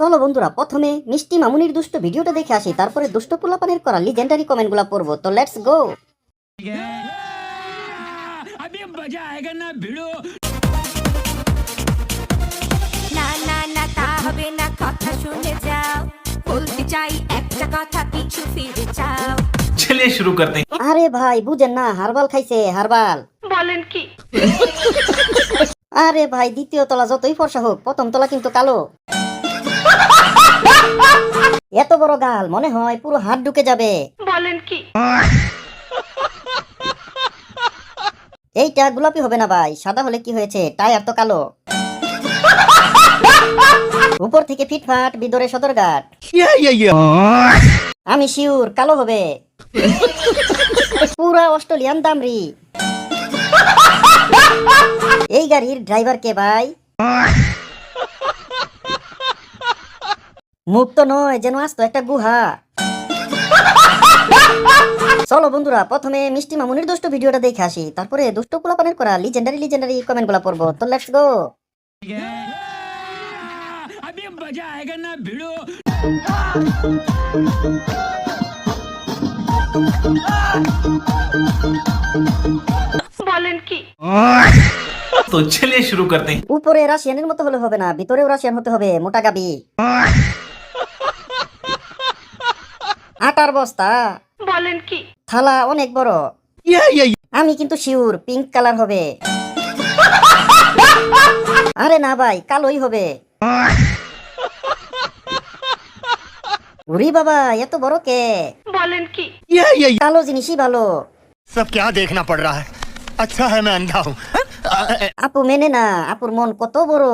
চলো বন্ধুরা, প্রথমে মিষ্টি মামুনির দুষ্ট ভিডিওটা দেখে আসি, তারপরে দুষ্ট পোলাপানের করা লিজেন্ডারি কমেন্টগুলো পড়বো। তো লেটস গো। अभी मजा आएगा ना भिड़ो। না না না তা হবে না, কথা শুনে যাও, বলতে চাই একটা কথা, পিছু ফিরে যাও। चलिए शुरू करते हैं। আরে ভাই বুঝেন না, হারবাল খাইছে হারবাল। বলেন কি? আরে ভাই, দ্বিতীয় তলা যতই ফর্সা হোক, প্রথম তলা কিন্তু কালো। এত বড় গাল, মনে হয় পুরো হাত ঢুকে যাবে। বলেন কি? এইটা গোলাপি হবে না ভাই, সাদা হলে কি হয়েছে, টায়ার তো কালো। উপর থেকে ফিটফাট, ভিতরে সদরঘাট। আমি শিওর কালো হবে। পুরা অস্ট্রেলিয়ান দামরি। এই গাড়ির ড্রাইভার কে ভাই? মুখ তো নয়, যেন আসতো একটা গুহা। চলো বন্ধুরা, প্রথমে মিষ্টি মামুনির দুষ্ট ভিডিওটা দেখে আসি, তারপরে দুষ্ট পোলাপানের করা লিজেন্ডারি কমেন্টগুলো পড়বো। তো লেটস গো। अभी मजा आएगा ना भिड़ो। বলেন কি? तो चलिए शुरू करते हैं। উপরে রাশিয়ানের মতো হলে হবে না, ভিতরেও রাশিয়ান হতে হবে, মোটা গাবি। আটার বস্তা। বলেন কি? থালা অনেক বড়। আমি কিন্তু শিওর পিঙ্ক কালার হবে। আরে না ভাই, কালোই হবে। উরি বাবা, এত বড় কে? বলেন কি? কালো জিনিসই ভালো। सब क्या देखना पड़ रहा है? अच्छा है मैं अंधा हूँ। আপু মেনে না, আপুর মন কত বড়।